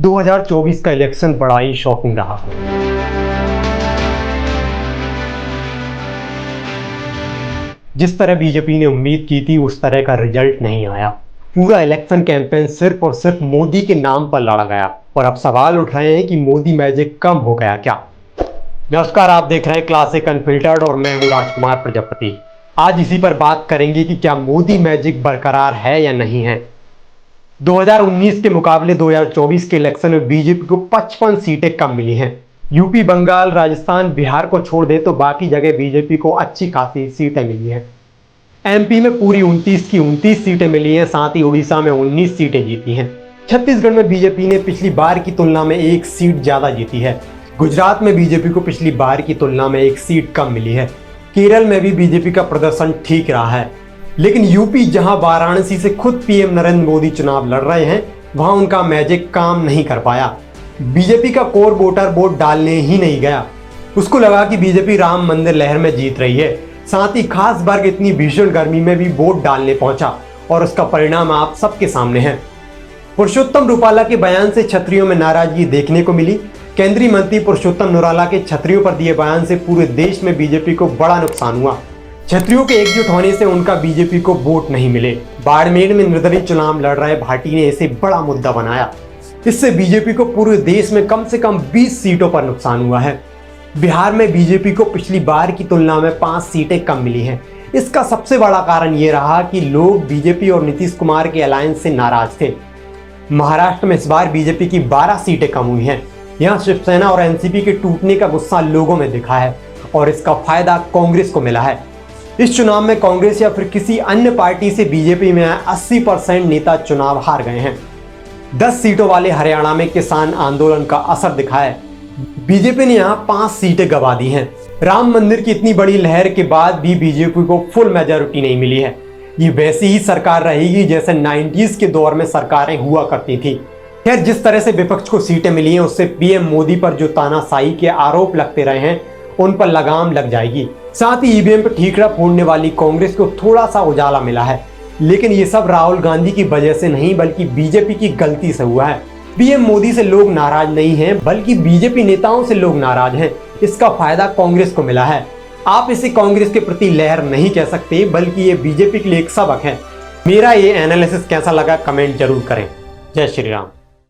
2024 का इलेक्शन बड़ा ही शॉकिंग रहा। जिस तरह बीजेपी ने उम्मीद की थी उस तरह का रिजल्ट नहीं आया। पूरा इलेक्शन कैंपेन सिर्फ और सिर्फ मोदी के नाम पर लड़ा गया और अब सवाल उठ रहे हैं कि मोदी मैजिक कम हो गया क्या। नमस्कार, आप देख रहे हैं क्लासिक अनफिल्टर्ड और मैं हूं राजकुमार प्रजापति। आज इसी पर बात करेंगे कि क्या मोदी मैजिक बरकरार है या नहीं है। 2019 के मुकाबले 2024 के इलेक्शन में बीजेपी को 55 सीटें कम मिली हैं। यूपी, बंगाल, राजस्थान, बिहार को छोड़ दे तो बाकी जगह बीजेपी को अच्छी खासी सीटें मिली हैं। एमपी में पूरी 29 की 29 सीटें मिली हैं, साथ ही उड़ीसा में 19 सीटें जीती हैं। छत्तीसगढ़ में बीजेपी ने पिछली बार की तुलना में एक सीट ज्यादा जीती है। गुजरात में बीजेपी को पिछली बार की तुलना में एक सीट कम मिली है। केरल में भी बीजेपी का प्रदर्शन ठीक रहा है, लेकिन यूपी, जहां वाराणसी से खुद पीएम नरेंद्र मोदी चुनाव लड़ रहे हैं, वहां उनका मैजिक काम नहीं कर पाया। बीजेपी का कोर वोटर वोट डालने ही नहीं गया। उसको लगा कि बीजेपी राम मंदिर लहर में जीत रही है। साथ ही खास वर्ग इतनी भीषण गर्मी में भी वोट डालने पहुंचा और उसका परिणाम आप सबके सामने है। पुरुषोत्तम रूपाला के बयान से छत्रियों में नाराजगी देखने को मिली। केंद्रीय मंत्री पुरुषोत्तम रूपाला के छत्रियों पर दिए बयान से पूरे देश में बीजेपी को बड़ा नुकसान हुआ। छत्रियों के एकजुट होने से उनका बीजेपी को वोट नहीं मिले। बाड़मेर में निर्दलीय चुनाव लड़ रहे भाटी ने इसे बड़ा मुद्दा बनाया। इससे बीजेपी को पूरे देश में कम से कम 20 सीटों पर नुकसान हुआ है। बिहार में बीजेपी को पिछली बार की तुलना में 5 सीटें कम मिली हैं। इसका सबसे बड़ा कारण यह रहा कि लोग बीजेपी और नीतीश कुमार के अलायंस से नाराज थे। महाराष्ट्र में इस बार बीजेपी की 12 सीटें कम हुई हैं। यहाँ शिवसेना और एनसीपी के टूटने का गुस्सा लोगों में दिखा है और इसका फायदा कांग्रेस को मिला है। इस चुनाव में कांग्रेस या फिर किसी अन्य पार्टी से बीजेपी में 80% नेता चुनाव हार गए हैं। 10 सीटों वाले हरियाणा में किसान आंदोलन का असर दिखा है। बीजेपी ने यहां 5 सीटें गंवा दी हैं। राम मंदिर की इतनी बड़ी लहर के बाद भी बीजेपी को फुल मेजॉरिटी नहीं मिली है। ये वैसी ही सरकार रहेगी जैसे 90s के दौर में सरकारें हुआ करती थी। खैर, जिस तरह से विपक्ष को सीटें मिली हैं उससे पीएम मोदी पर जो तानाशाही के आरोप लगते रहे हैं उन पर लगाम लग जाएगी। साथ ही ईवीएम पर ठीकरा फोड़ने वाली कांग्रेस को थोड़ा सा उजाला मिला है, लेकिन ये सब राहुल गांधी की वजह से नहीं बल्कि बीजेपी की गलती से हुआ है। पीएम मोदी से लोग नाराज नहीं हैं, बल्कि बीजेपी नेताओं से लोग नाराज हैं। इसका फायदा कांग्रेस को मिला है। आप इसे कांग्रेस के प्रति लहर नहीं कह सकते, बल्कि ये बीजेपी के लिए एक सबक है। मेरा ये एनालिसिस कैसा लगा कमेंट जरूर करें। जय श्री राम।